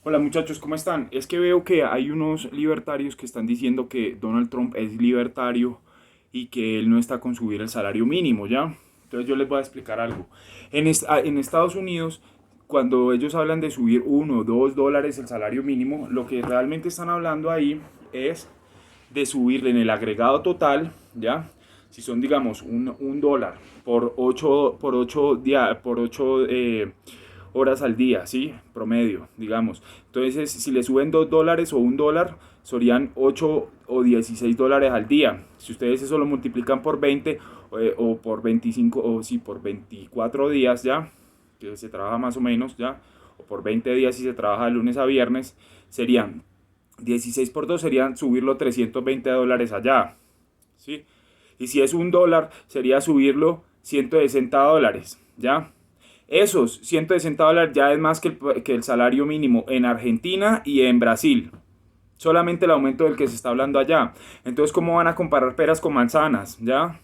Hola muchachos, ¿cómo están? Es que veo que hay unos libertarios que están diciendo que Donald Trump es libertario y que él no está con subir el salario mínimo, ¿ya? Entonces yo les voy a explicar algo. En Estados Unidos, cuando ellos hablan de subir $1 o $2 el salario mínimo, lo que realmente están hablando ahí es de subirle en el agregado total, ¿ya? Si son, digamos, un dólar por 8 horas al día, ¿sí? Promedio, digamos. Entonces, si le suben $2 o $1, serían 8 o $16 al día. Si ustedes eso lo multiplican por 20 o por 25, o sí, por 24 días, ¿ya? Que se trabaja más o menos, ¿ya? O por 20 días si se trabaja de lunes a viernes, serían 16 por 2 serían subirlo $320 allá, ¿sí? Y si es $1, sería subirlo $160, ¿ya? Esos $160 ya es más que el salario mínimo en Argentina y en Brasil. Solamente el aumento del que se está hablando allá. Entonces, ¿cómo van a comparar peras con manzanas? ¿Ya?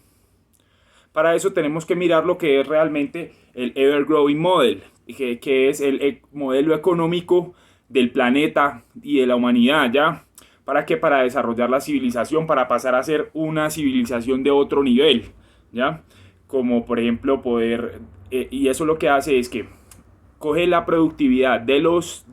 Para eso tenemos que mirar lo que es realmente el Ever Growing Model, que es el modelo económico del planeta y de la humanidad, ¿ya? ¿Para qué? Para desarrollar la civilización, para pasar a ser una civilización de otro nivel, ¿ya? Como por ejemplo y eso lo que hace es que coge la productividad de los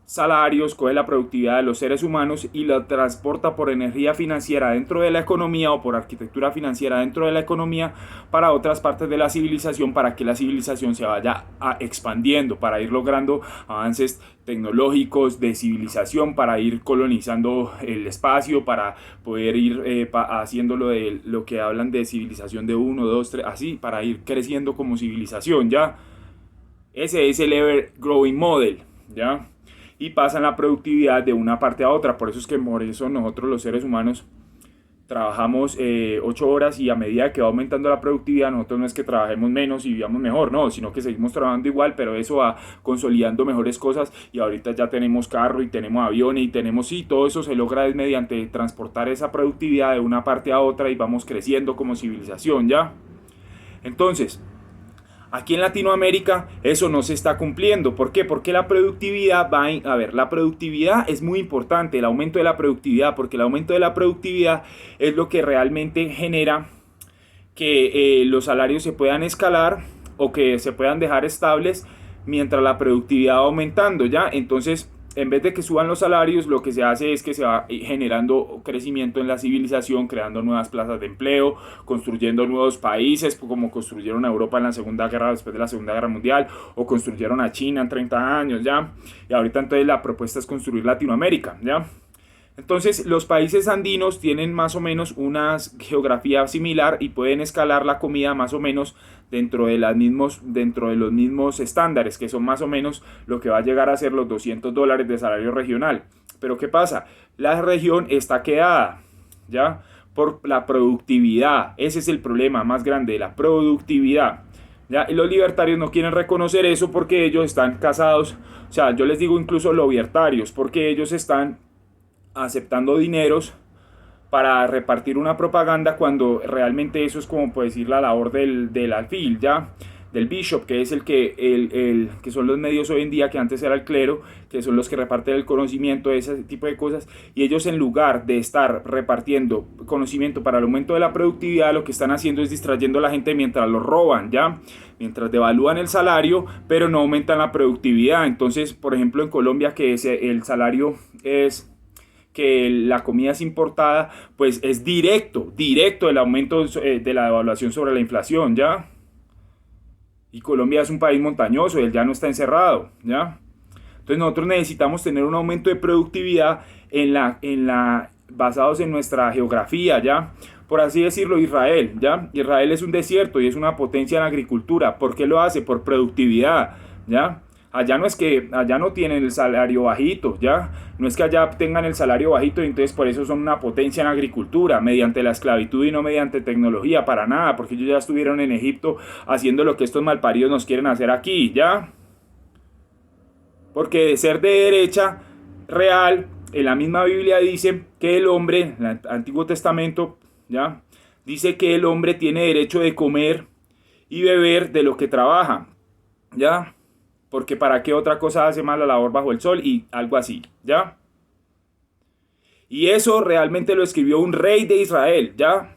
salarios, coge la productividad de los seres humanos y la transporta por energía financiera dentro de la economía o por arquitectura financiera dentro de la economía para otras partes de la civilización, para que la civilización se vaya expandiendo, para ir logrando avances tecnológicos de civilización, para ir colonizando el espacio, para poder ir haciendo lo que hablan de civilización de uno, 2, 3, así, para ir creciendo como civilización, ¿ya? Ese es el Ever Growing Model, ¿ya? Y pasan la productividad de una parte a otra. Por eso es que por eso nosotros los seres humanos trabajamos 8 horas y a medida que va aumentando la productividad, nosotros no es que trabajemos menos y vivamos mejor, no, sino que seguimos trabajando igual, pero eso va consolidando mejores cosas y ahorita ya tenemos carro y tenemos aviones y tenemos, sí, todo eso se logra es mediante transportar esa productividad de una parte a otra y vamos creciendo como civilización, ¿ya? Entonces, aquí en Latinoamérica eso no se está cumpliendo. ¿Por qué? Porque la productividad a ver, la productividad es muy importante, el aumento de la productividad, porque el aumento de la productividad es lo que realmente genera que los salarios se puedan escalar o que se puedan dejar estables mientras la productividad va aumentando, ¿ya? Entonces, en vez de que suban los salarios, lo que se hace es que se va generando crecimiento en la civilización, creando nuevas plazas de empleo, construyendo nuevos países, como construyeron a Europa en la Segunda Guerra, después de la Segunda Guerra Mundial, o construyeron a China en 30 años, ¿ya? Y ahorita entonces la propuesta es construir Latinoamérica, ¿ya? Entonces, los países andinos tienen más o menos una geografía similar y pueden escalar la comida más o menos dentro de los mismos estándares, que son más o menos lo que va a llegar a ser los $200 de salario regional. Pero ¿qué pasa? La región está quedada, ¿ya? Por la productividad. Ese es el problema más grande, la productividad. ¿Ya? Y los libertarios no quieren reconocer eso porque ellos están casados, o sea, yo les digo incluso libertarios, porque ellos están aceptando dineros para repartir una propaganda cuando realmente eso es como puede decir la labor del alfil, ¿ya? Del bishop, que es que son los medios hoy en día, que antes era el clero, que son los que reparten el conocimiento, ese tipo de cosas, y ellos en lugar de estar repartiendo conocimiento para el aumento de la productividad, lo que están haciendo es distrayendo a la gente mientras lo roban, ¿ya? Mientras devalúan el salario, pero no aumentan la productividad. Entonces, por ejemplo, en Colombia, que el salario es que la comida es importada, pues es directo el aumento de la devaluación sobre la inflación, ¿ya? Y Colombia es un país montañoso, él ya no está encerrado, ¿ya? Entonces nosotros necesitamos tener un aumento de productividad basados en nuestra geografía, ¿ya? Por así decirlo, Israel, ¿ya? Israel es un desierto y es una potencia en agricultura. ¿Por qué lo hace? Por productividad, ¿ya? Allá no tienen el salario bajito, ¿ya? No es que allá tengan el salario bajito y entonces por eso son una potencia en agricultura, mediante la esclavitud y no mediante tecnología, para nada, porque ellos ya estuvieron en Egipto haciendo lo que estos malparidos nos quieren hacer aquí, ¿ya? Porque de ser de derecha real, en la misma Biblia dice que el hombre, en el Antiguo Testamento, ¿ya? Dice que el hombre tiene derecho de comer y beber de lo que trabaja, ¿ya? porque para qué otra cosa hace más la labor bajo el sol y algo así, ¿ya? Y eso realmente lo escribió un rey de Israel, ¿ya?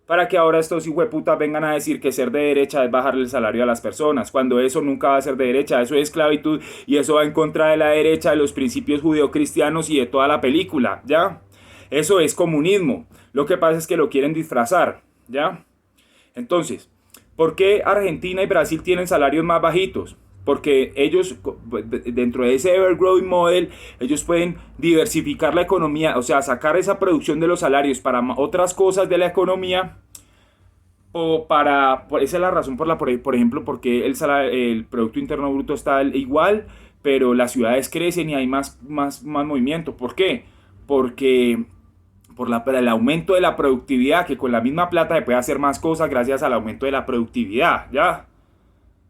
Para que ahora estos hijueputas vengan a decir que ser de derecha es bajarle el salario a las personas, cuando eso nunca va a ser de derecha, eso es esclavitud y eso va en contra de la derecha, de los principios judeocristianos y de toda la película, ¿ya? Eso es comunismo. Lo que pasa es que lo quieren disfrazar, ¿ya? Entonces, ¿por qué Argentina y Brasil tienen salarios más bajitos? Porque ellos, dentro de ese ever-growing model, ellos pueden diversificar la economía, o sea, sacar esa producción de los salarios para otras cosas de la economía, o para, esa es la razón por ejemplo, porque el Producto Interno Bruto está igual, pero las ciudades crecen y hay más movimiento. ¿Por qué? Porque el aumento de la productividad, que con la misma plata se puede hacer más cosas gracias al aumento de la productividad, ¿ya?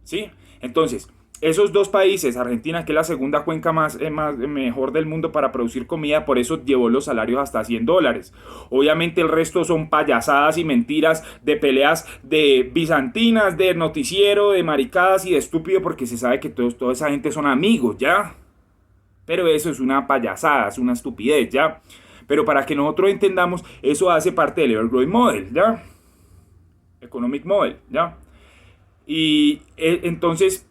¿Sí? Entonces, esos dos países, Argentina, que es la segunda cuenca mejor del mundo para producir comida, por eso llevó los salarios hasta $100. Obviamente el resto son payasadas y mentiras de peleas de bizantinas, de noticiero, de maricadas y de estúpido, porque se sabe que toda esa gente son amigos, ¿ya? Pero eso es una payasada, es una estupidez, ¿ya? Pero para que nosotros entendamos, eso hace parte del Evergrowing Model, ¿ya? Economic Model, ¿ya? Y entonces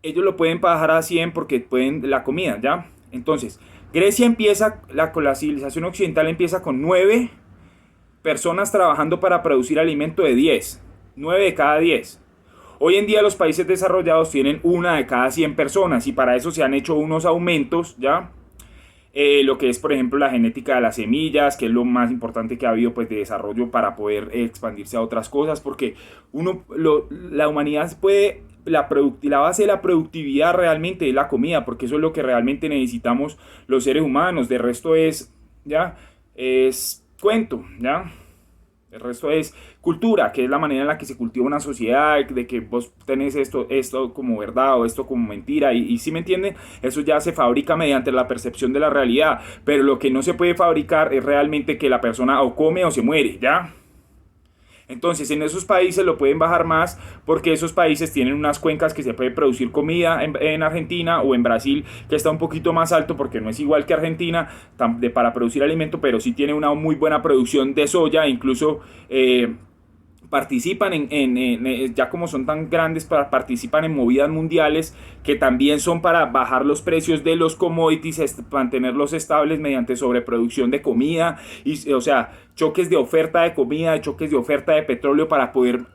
ellos lo pueden bajar a 100 porque pueden la comida, ¿ya? Entonces, Grecia empieza, con la civilización occidental empieza con 9 personas trabajando para producir alimento de 10. 9 de cada 10. Hoy en día los países desarrollados tienen 1 de cada 100 personas y para eso se han hecho unos aumentos, ¿ya? Lo que es, por ejemplo, la genética de las semillas, que es lo más importante que ha habido pues, de desarrollo para poder expandirse a otras cosas, porque la humanidad puede, la base de la productividad realmente es la comida, porque eso es lo que realmente necesitamos los seres humanos. De resto es cuento, ¿ya? El resto es cultura, que es la manera en la que se cultiva una sociedad, de que vos tenés esto como verdad o esto como mentira, y si me entienden, eso ya se fabrica mediante la percepción de la realidad, pero lo que no se puede fabricar es realmente que la persona o come o se muere, ¿ya? Entonces en esos países lo pueden bajar más porque esos países tienen unas cuencas que se puede producir comida en Argentina o en Brasil, que está un poquito más alto porque no es igual que Argentina para producir alimento, pero sí tiene una muy buena producción de soya, incluso participan ya como son tan grandes, participan en movidas mundiales que también son para bajar los precios de los commodities, mantenerlos estables mediante sobreproducción de comida, o sea, choques de oferta de comida, choques de oferta de petróleo para poder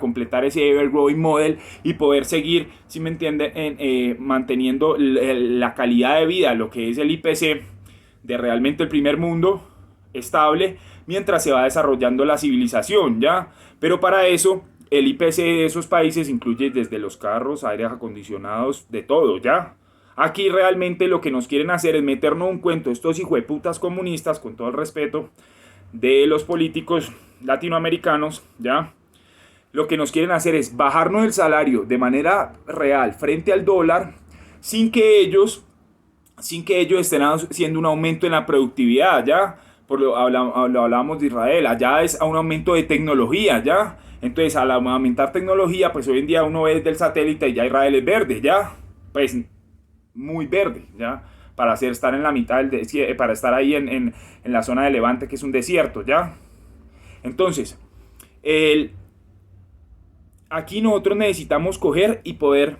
completar ese ever-growing model y poder seguir, si me entiende, manteniendo la calidad de vida, lo que es el IPC de realmente el primer mundo estable, mientras se va desarrollando la civilización, ¿ya? Pero para eso, el IPC de esos países incluye desde los carros, aires acondicionados, de todo, ¿ya? Aquí realmente lo que nos quieren hacer es meternos un cuento, estos hijueputas comunistas, con todo el respeto de los políticos latinoamericanos, ¿ya? Lo que nos quieren hacer es bajarnos el salario de manera real frente al dólar, sin que ellos estén haciendo un aumento en la productividad, ¿ya? Hablábamos de Israel, allá es a un aumento de tecnología, ¿ya? Entonces, al aumentar tecnología, pues hoy en día uno ve desde el satélite y ya Israel es verde, ¿ya? Pues muy verde, ¿ya? Para estar en la mitad para estar ahí en la zona de Levante, que es un desierto, ¿ya? Entonces, aquí nosotros necesitamos coger y poder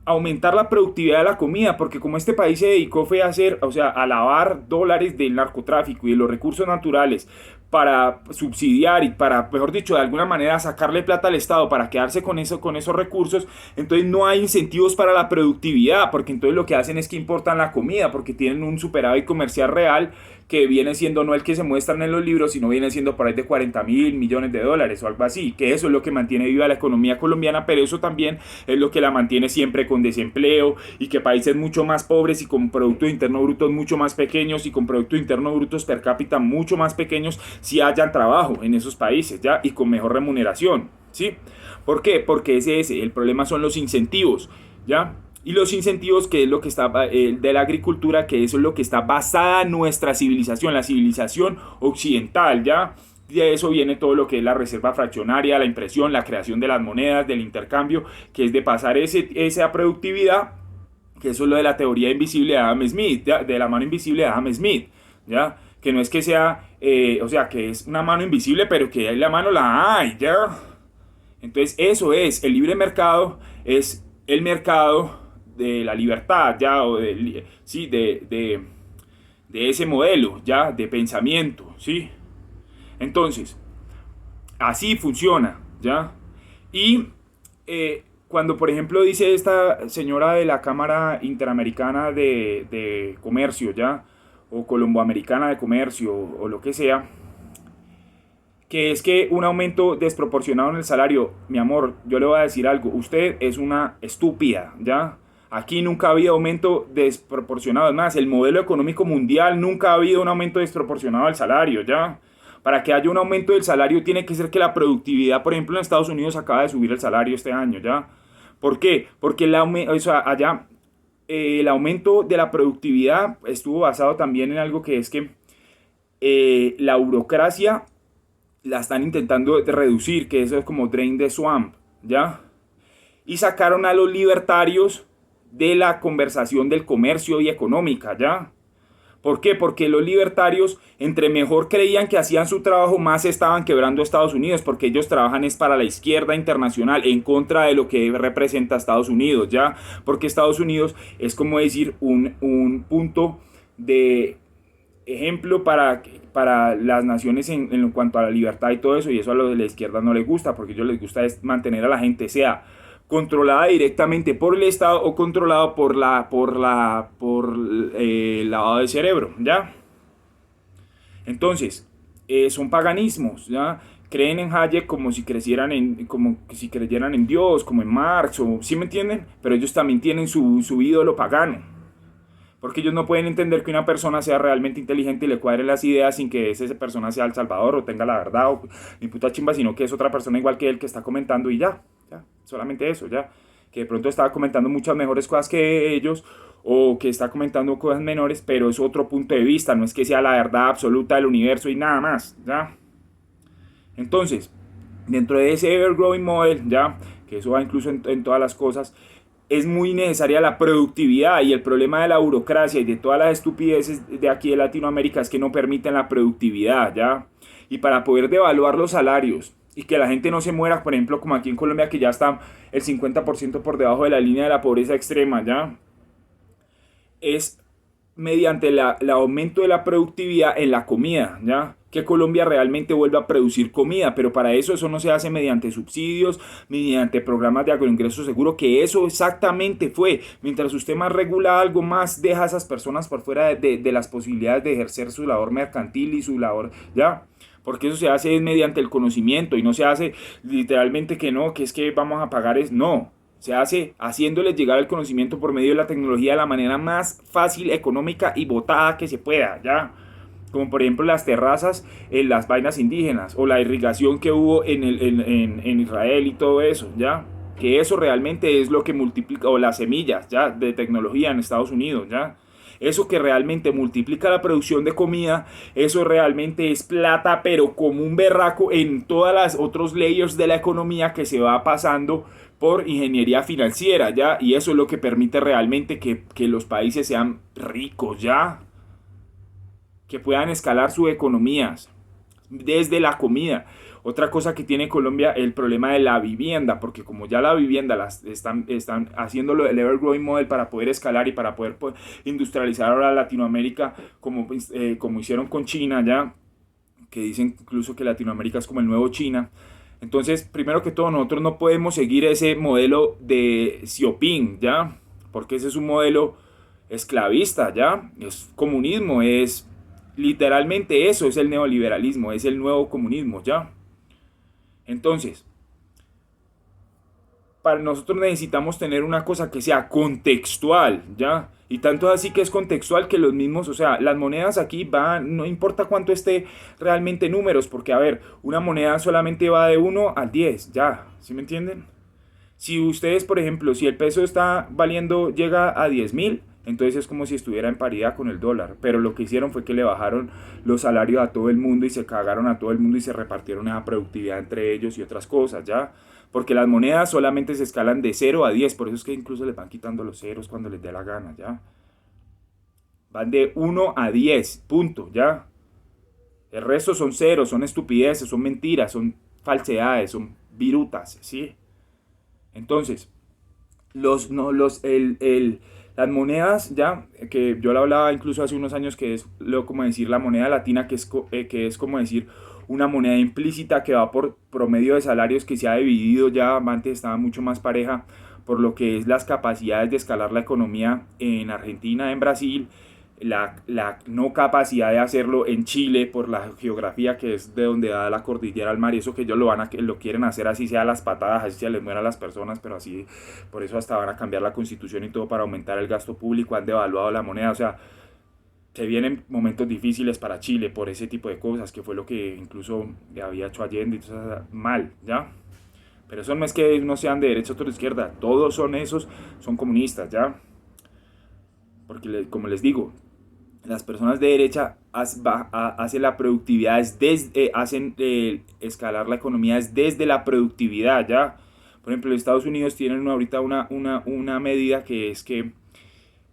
aumentar la productividad de la comida, porque como este país se dedicó fue a lavar dólares del narcotráfico y de los recursos naturales para subsidiar y para, mejor dicho, de alguna manera sacarle plata al Estado para quedarse con esos recursos, entonces no hay incentivos para la productividad, porque entonces lo que hacen es que importan la comida, porque tienen un superávit comercial real que viene siendo no el que se muestran en los libros, sino viene siendo por ahí de 40.000 millones de dólares o algo así, que eso es lo que mantiene viva la economía colombiana, pero eso también es lo que la mantiene siempre con desempleo y que países mucho más pobres y con productos internos brutos mucho más pequeños y con productos internos brutos per cápita mucho más pequeños si hayan trabajo en esos países, ¿ya? Y con mejor remuneración, ¿sí? ¿Por qué? Porque el problema son los incentivos, ¿ya? Y los incentivos, que es lo que está de la agricultura, que eso es lo que está basada en nuestra civilización, la civilización occidental, ¿ya? de eso viene todo lo que es la reserva fraccionaria, la impresión, la creación de las monedas, del intercambio, que es de pasar esa productividad, que eso es lo de la teoría invisible de Adam Smith, ¿ya? De la mano invisible de Adam Smith, ¿ya? Que no es que sea, o sea, que es una mano invisible, pero que la mano la hay, ¿ya? Entonces eso es, el libre mercado es el mercado de la libertad, ¿ya? O sí, de ese modelo, ¿ya? De pensamiento, ¿sí? Entonces, así funciona, ¿ya? Y cuando, por ejemplo, dice esta señora de la Cámara Interamericana de Comercio, ¿ya? O Colomboamericana de Comercio, o lo que sea, que es que un aumento desproporcionado en el salario, mi amor, yo le voy a decir algo, usted es una estúpida, ¿ya? Aquí nunca ha habido aumento desproporcionado, es más, el modelo económico mundial nunca ha habido un aumento desproporcionado del salario, ¿ya? Para que haya un aumento del salario tiene que ser que la productividad, por ejemplo, en Estados Unidos acaba de subir el salario este año, ¿ya? ¿Por qué? Porque o sea, allá el aumento de la productividad estuvo basado también en algo que es que la burocracia la están intentando reducir, que eso es como drain the swamp, ¿ya? Y sacaron a los libertarios de la conversación del comercio y económica, ¿ya? ¿Por qué? Porque los libertarios, entre mejor creían que hacían su trabajo, más estaban quebrando a Estados Unidos, porque ellos trabajan es para la izquierda internacional, en contra de lo que representa Estados Unidos, ¿ya? Porque Estados Unidos es como decir un punto de ejemplo para las naciones en cuanto a la libertad y todo eso, y eso a los de la izquierda no les gusta, porque a ellos les gusta es mantener a la gente, sea controlada directamente por el Estado o controlado por lavado de cerebro, ¿ya? Entonces, son paganismos, ¿ya? Creen en Hayek como si creyeran en Dios, como en Marx, o, ¿sí me entienden? Pero ellos también tienen su ídolo pagano. Porque ellos no pueden entender que una persona sea realmente inteligente y le cuadren las ideas sin que esa persona sea el salvador o tenga la verdad o ni puta chimba, sino que es otra persona igual que él que está comentando y ya, solamente eso, ya. Que de pronto está comentando muchas mejores cosas que ellos o que está comentando cosas menores, pero es otro punto de vista, no es que sea la verdad absoluta del universo y nada más, ya. Entonces, dentro de ese ever-growing model, ya, que eso va incluso en todas las cosas, es muy necesaria la productividad, y el problema de la burocracia y de todas las estupideces de aquí de Latinoamérica es que no permiten la productividad, ¿ya? Y para poder devaluar los salarios y que la gente no se muera, por ejemplo, como aquí en Colombia, que ya está el 50% por debajo de la línea de la pobreza extrema, ¿ya? Es mediante el aumento de la productividad en la comida, ¿ya? Que Colombia realmente vuelva a producir comida, pero para eso no se hace mediante subsidios, mediante programas de agroingreso seguro, que eso exactamente fue. Mientras usted más regula algo, más deja a esas personas por fuera de las posibilidades de ejercer su labor mercantil y su labor, ¿ya? Porque eso se hace mediante el conocimiento y no se hace literalmente que no, que es que vamos a pagar, no. Se hace haciéndoles llegar el conocimiento por medio de la tecnología de la manera más fácil, económica y botada que se pueda, ¿ya? Como por ejemplo las terrazas en las vainas indígenas o la irrigación que hubo en Israel y todo eso, ¿ya? Que eso realmente es lo que multiplica, o las semillas, ¿ya? De tecnología en Estados Unidos, ¿ya? Eso que realmente multiplica la producción de comida, eso realmente es plata, pero como un berraco en todas las otros layers de la economía que se va pasando por ingeniería financiera, ¿ya? Y eso es lo que permite realmente que los países sean ricos, ¿ya? Que puedan escalar sus economías desde la comida. Otra cosa que tiene Colombia, el problema de la vivienda, porque como ya la vivienda están haciendo el Evergrowing Model para poder escalar y para poder industrializar ahora Latinoamérica, como hicieron con China, ya, que dicen incluso que Latinoamérica es como el nuevo China. Entonces, primero que todo, nosotros no podemos seguir ese modelo de Xiaoping, ¿ya? Porque ese es un modelo esclavista, ¿ya? Es comunismo, es literalmente eso, es el neoliberalismo, es el nuevo comunismo, ¿ya? Entonces, para nosotros necesitamos tener una cosa que sea contextual, ¿ya? Y tanto así que es contextual que los mismos, o sea, las monedas aquí van, no importa cuánto esté realmente números, porque a ver, una moneda solamente va de 1 al 10, ya, ¿sí me entienden? Si ustedes, por ejemplo, si el peso está valiendo, llega a 10.000, Entonces es como si estuviera en paridad con el dólar. Pero lo que hicieron fue que le bajaron los salarios a todo el mundo y se cagaron a todo el mundo y se repartieron esa productividad entre ellos y otras cosas, ¿ya? Porque las monedas solamente se escalan de 0 a 10. Por eso es que incluso les van quitando los ceros cuando les dé la gana, ¿ya? Van de 1 a 10, punto, ¿ya? El resto son ceros, son estupideces, son mentiras, son falsedades, son virutas, ¿sí? Entonces, los, no, los, las monedas, ya, que yo lo hablaba incluso hace unos años, que es lo, como decir la moneda latina, que es como decir una moneda implícita que va por promedio de salarios que se ha dividido ya, antes estaba mucho más pareja, por lo que es las capacidades de escalar la economía en Argentina, en Brasil, la no capacidad de hacerlo en Chile por la geografía que es de donde da la cordillera al mar, y eso que ellos lo quieren hacer así sea a las patadas, así se les mueran las personas, pero así, por eso hasta van a cambiar la constitución y todo para aumentar el gasto público, han devaluado la moneda, o sea, se vienen momentos difíciles para Chile por ese tipo de cosas, que fue lo que incluso había hecho Allende, y todo eso, mal, ¿ya? Pero eso no es que unos sean de derecha o de izquierda, todos son esos, son comunistas, ¿ya? Porque como les digo, las personas de derecha hacen la productividad, hacen escalar la economía desde la productividad, ¿ya? Por ejemplo, los Estados Unidos tienen ahorita una medida que es que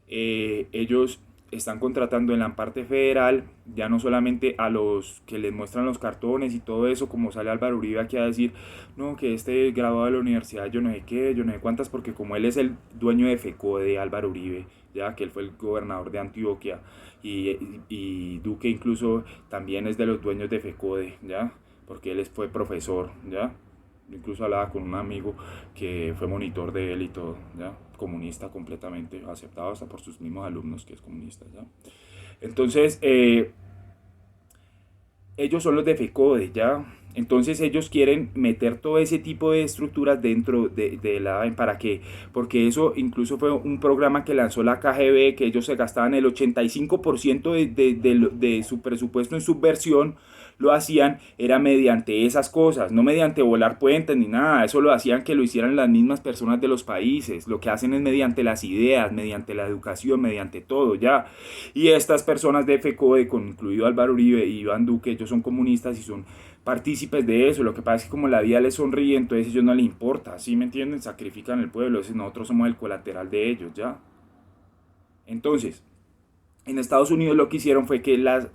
ellos están contratando en la parte federal, ya no solamente a los que les muestran los cartones y todo eso, como sale Álvaro Uribe aquí a decir, no, que este graduado de la universidad, yo no sé qué, yo no sé cuántas, porque como él es el dueño de FECODE, Álvaro Uribe, ya que él fue el gobernador de Antioquia, y Duque incluso también es de los dueños de FECODE, ya, porque él fue profesor, ya. Incluso hablaba con un amigo que fue monitor de él y todo, ¿ya? Comunista completamente, aceptado hasta por sus mismos alumnos que es comunista, ¿ya? Entonces, ellos son los de FECODE, ¿ya? Entonces ellos quieren meter todo ese tipo de estructuras dentro de la ¿para qué? Porque eso incluso fue un programa que lanzó la KGB, que ellos se gastaban el 85% de su presupuesto en subversión, lo hacían era mediante esas cosas, no mediante volar puentes ni nada, eso lo hacían que lo hicieran las mismas personas de los países, lo que hacen es mediante las ideas, mediante la educación, mediante todo, ya. Y estas personas de FECODE, con incluido Álvaro Uribe y Iván Duque, ellos son comunistas y son partícipes de eso, lo que pasa es que como la vida les sonríe, entonces a ellos no les importa, ¿sí me entienden? Sacrifican el pueblo, nosotros somos el colateral de ellos, ¿ya? Entonces, en Estados Unidos lo que hicieron fue que los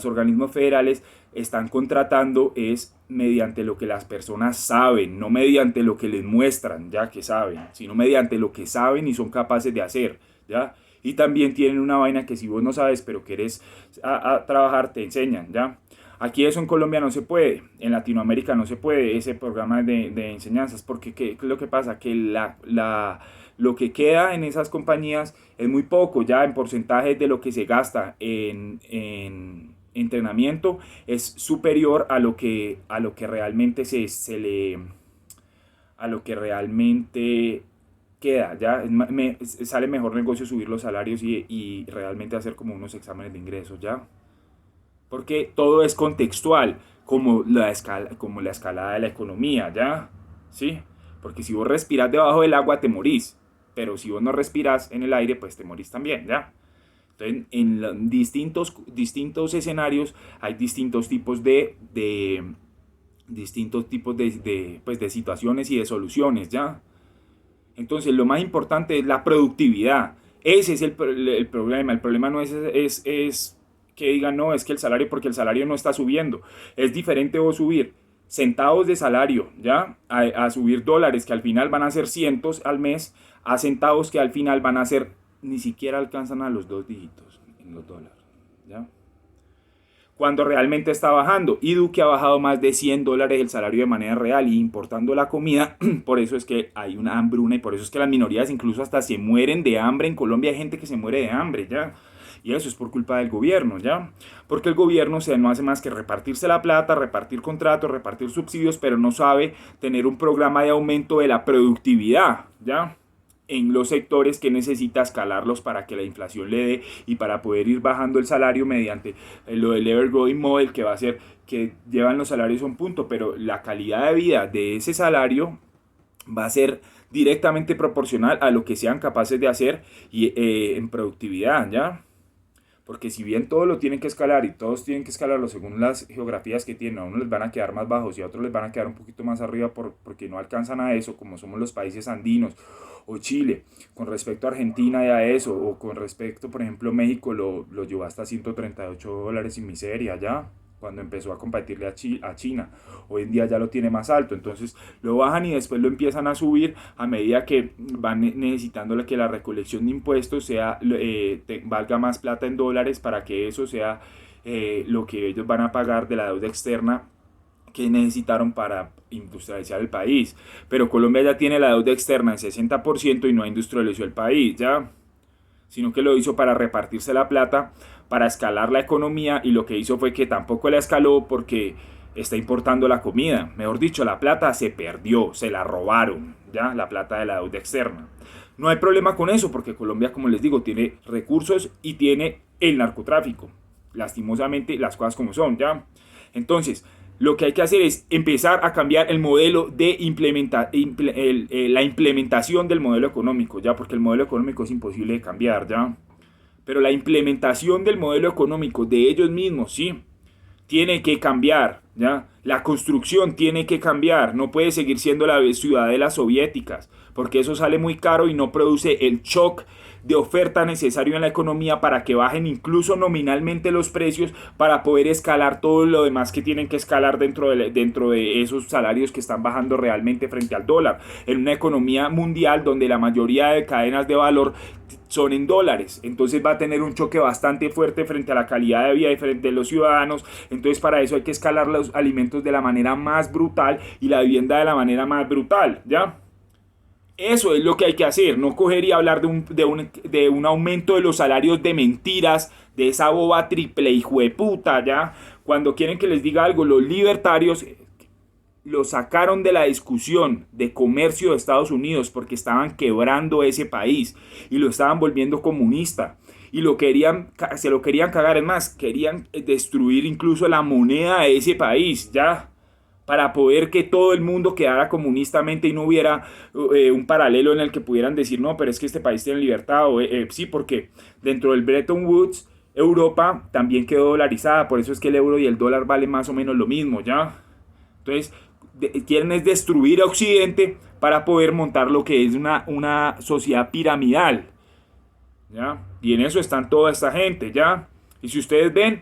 organismos federales están contratando es mediante lo que las personas saben, no mediante lo que les muestran, ya que saben, sino mediante lo que saben y son capaces de hacer, ¿ya? Y también tienen una vaina que si vos no sabes, pero querés a trabajar, te enseñan, ¿ya? Aquí eso en Colombia no se puede, en Latinoamérica no se puede ese programa de enseñanzas, porque ¿qué es lo que pasa? Que lo que queda en esas compañías es muy poco, ya en porcentaje de lo que se gasta en entrenamiento es superior a lo que realmente a lo que realmente queda, ya sale mejor negocio subir los salarios y realmente hacer como unos exámenes de ingresos, ya. Porque todo es contextual, como la escalada de la economía, ¿ya? ¿Sí? Porque si vos respirás debajo del agua te morís, pero si vos no respirás en el aire, pues te morís también, ¿ya? Entonces, en distintos escenarios hay distintos tipos pues, de situaciones y de soluciones, ¿ya? Entonces, lo más importante es la productividad. Ese es el problema. El problema no es que digan, no, es que el salario, porque el salario no está subiendo. Es diferente vos subir centavos de salario, ¿ya? A subir dólares, que al final van a ser cientos al mes, a centavos que al final van a ser, ni siquiera alcanzan a los 2 dígitos en los dólares, ¿ya? Cuando realmente está bajando. Y Duque ha bajado más de $100 el salario de manera real y importando la comida. Por eso es que hay una hambruna y por eso es que las minorías incluso hasta se mueren de hambre. En Colombia hay gente que se muere de hambre, ¿ya? Y eso es por culpa del gobierno, ¿ya? Porque el gobierno no hace más que repartirse la plata, repartir contratos, repartir subsidios, pero no sabe tener un programa de aumento de la productividad, ¿ya? En los sectores que necesita escalarlos para que la inflación le dé y para poder ir bajando el salario mediante lo del Ever Growing Model, que va a hacer que llevan los salarios a un punto, pero la calidad de vida de ese salario va a ser directamente proporcional a lo que sean capaces de hacer y, en productividad, ¿ya? Porque si bien todos lo tienen que escalar y todos tienen que escalarlo según las geografías que tienen, a unos les van a quedar más bajos y a otros les van a quedar un poquito más arriba porque no alcanzan a eso, como somos los países andinos o Chile, con respecto a Argentina y a eso, o con respecto, por ejemplo, México lo llevó hasta $138 sin miseria, ¿ya? Cuando empezó a competirle a China. Hoy en día ya lo tiene más alto, entonces lo bajan y después lo empiezan a subir a medida que van necesitando que la recolección de impuestos sea, valga más plata en dólares para que eso sea lo que ellos van a pagar de la deuda externa que necesitaron para industrializar el país. Pero Colombia ya tiene la deuda externa en 60% y no industrializó el país, ¿ya? Sino que lo hizo para repartirse la plata, para escalar la economía, y lo que hizo fue que tampoco la escaló porque está importando la comida. Mejor dicho, la plata se perdió, se la robaron, ¿ya? La plata de la deuda externa. No hay problema con eso porque Colombia, como les digo, tiene recursos y tiene el narcotráfico. Lastimosamente, las cosas como son, ¿ya? Entonces, lo que hay que hacer es empezar a cambiar el modelo de la implementación del modelo económico, ¿ya? Porque el modelo económico es imposible de cambiar, ¿ya? Pero la implementación del modelo económico de ellos mismos, ¿sí? Tiene que cambiar, ¿ya? La construcción tiene que cambiar, no puede seguir siendo la ciudadelas soviéticas, porque eso sale muy caro y no produce el shock de oferta necesario en la economía para que bajen incluso nominalmente los precios para poder escalar todo lo demás que tienen que escalar dentro de esos salarios que están bajando realmente frente al dólar. En una economía mundial donde la mayoría de cadenas de valor son en dólares, entonces va a tener un choque bastante fuerte frente a la calidad de vida y frente a los ciudadanos. Entonces para eso hay que escalar los alimentos de la manera más brutal y la vivienda de la manera más brutal, ¿ya? Eso es lo que hay que hacer, no coger y hablar de un aumento de los salarios de mentiras, de esa boba triple hijueputa, ¿ya? Cuando quieren que les diga algo, los libertarios lo sacaron de la discusión de comercio de Estados Unidos porque estaban quebrando ese país y lo estaban volviendo comunista. Y se lo querían cagar, es más, querían destruir incluso la moneda de ese país, ¿ya? Para poder que todo el mundo quedara comunistamente y no hubiera un paralelo en el que pudieran decir, no, pero es que este país tiene libertad. Sí, porque dentro del Bretton Woods, Europa también quedó dolarizada, por eso es que el euro y el dólar valen más o menos lo mismo, ¿ya? Entonces, quieren es destruir a Occidente para poder montar lo que es una sociedad piramidal, ¿ya? Y en eso están toda esta gente, ¿ya? Y si ustedes ven,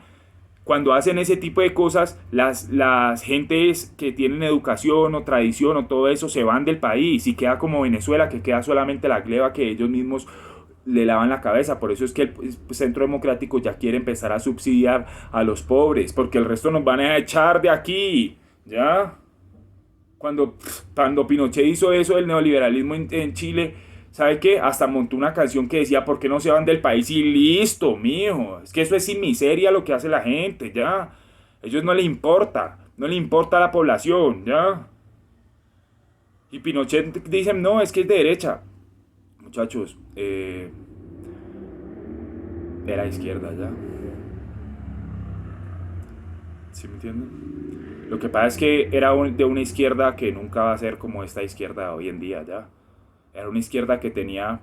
cuando hacen ese tipo de cosas, las gentes que tienen educación o tradición o todo eso se van del país y queda como Venezuela, que queda solamente la gleba que ellos mismos le lavan la cabeza. Por eso es que el Centro Democrático ya quiere empezar a subsidiar a los pobres, porque el resto nos van a echar de aquí, ¿ya? Cuando Pinochet hizo eso del neoliberalismo en Chile, ¿sabe qué? Hasta montó una canción que decía, ¿por qué no se van del país? Y listo, mijo. Es que eso es sin miseria lo que hace la gente, ¿ya? A ellos no les importa. No les importa a la población, ¿ya? Y Pinochet dicen, no, es que es de derecha. Muchachos, de la izquierda, ¿ya? ¿Sí me entienden? Lo que pasa es que era de una izquierda que nunca va a ser como esta izquierda hoy en día, ¿ya? Era una izquierda que tenía,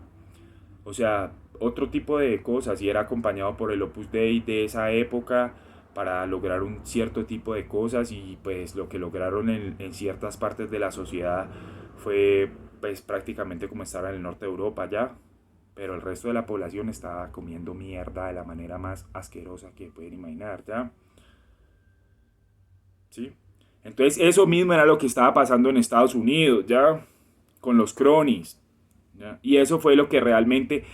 o sea, otro tipo de cosas y era acompañado por el Opus Dei de esa época para lograr un cierto tipo de cosas, y pues lo que lograron en ciertas partes de la sociedad fue pues prácticamente como estar en el norte de Europa ya, pero el resto de la población estaba comiendo mierda de la manera más asquerosa que pueden imaginar, ¿ya? ¿Sí? Entonces eso mismo era lo que estaba pasando en Estados Unidos, ¿ya? Con los cronies, ¿ya? Y eso fue lo que realmente,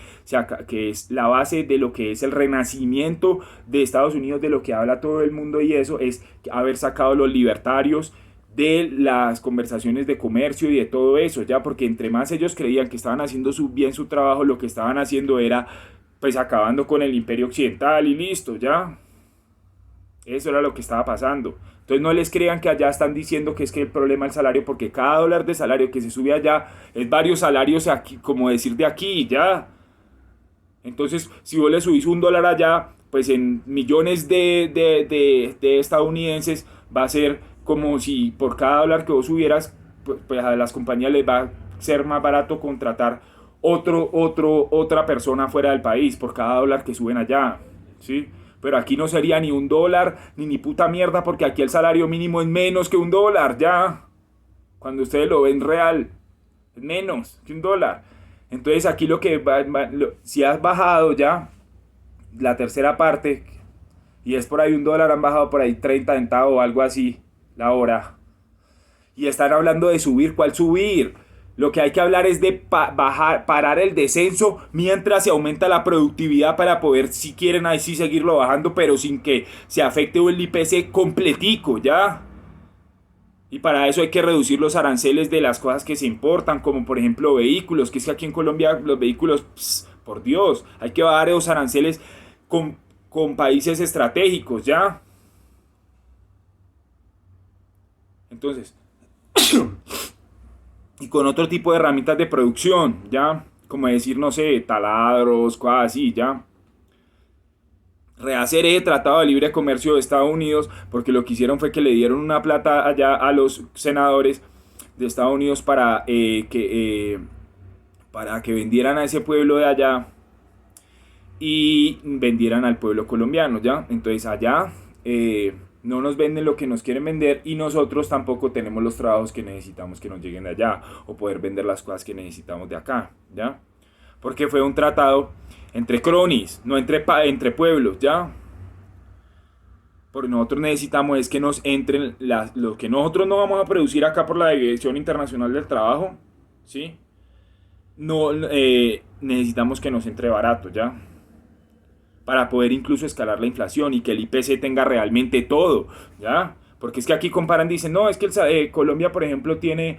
que es la base de lo que es el renacimiento de Estados Unidos, de lo que habla todo el mundo, y eso es haber sacado los libertarios de las conversaciones de comercio y de todo eso, ya, porque entre más ellos creían que estaban haciendo bien su trabajo, lo que estaban haciendo era pues acabando con el imperio occidental y listo, ya. Eso era lo que estaba pasando. Entonces no les crean que allá están diciendo que es que el problema es el salario, porque cada dólar de salario que se sube allá es varios salarios aquí, como decir de aquí, ya. Entonces, si vos le subís $1 allá, pues en millones de estadounidenses va a ser como si por cada dólar que vos subieras, pues a las compañías les va a ser más barato contratar otra persona fuera del país por cada dólar que suben allá, ¿sí? Pero aquí no sería ni un dólar, ni puta mierda, porque aquí el salario mínimo es menos que un dólar, ya. Cuando ustedes lo ven real, es menos que un dólar. Entonces aquí si has bajado ya la tercera parte, y es por ahí un dólar, han bajado por ahí 30 centavos o algo así la hora. Y están hablando de subir, ¿cuál subir? Lo que hay que hablar es de parar el descenso mientras se aumenta la productividad para poder, si quieren, ahí sí seguirlo bajando, pero sin que se afecte el IPC completico, ¿ya? Y para eso hay que reducir los aranceles de las cosas que se importan, como por ejemplo vehículos, que es que aquí en Colombia los vehículos, por Dios, hay que bajar esos aranceles con países estratégicos, ¿ya? Entonces, y con otro tipo de herramientas de producción, ¿ya? Como decir, no sé, taladros, cosas así, ¿ya? Rehacer ese tratado de libre comercio de Estados Unidos, porque lo que hicieron fue que le dieron una plata allá a los senadores de Estados Unidos para que vendieran a ese pueblo de allá y vendieran al pueblo colombiano, ¿ya? Entonces allá no nos venden lo que nos quieren vender y nosotros tampoco tenemos los trabajos que necesitamos que nos lleguen de allá o poder vender las cosas que necesitamos de acá, ¿ya? Porque fue un tratado entre cronis, no entre pueblos, ¿ya? Porque nosotros necesitamos es que nos entren lo que nosotros no vamos a producir acá por la Dirección Internacional del Trabajo, ¿sí? No, necesitamos que nos entre barato, ¿ya? Para poder incluso escalar la inflación y que el IPC tenga realmente todo, ¿ya? Porque es que aquí comparan, dicen, no, es que Colombia, por ejemplo, tiene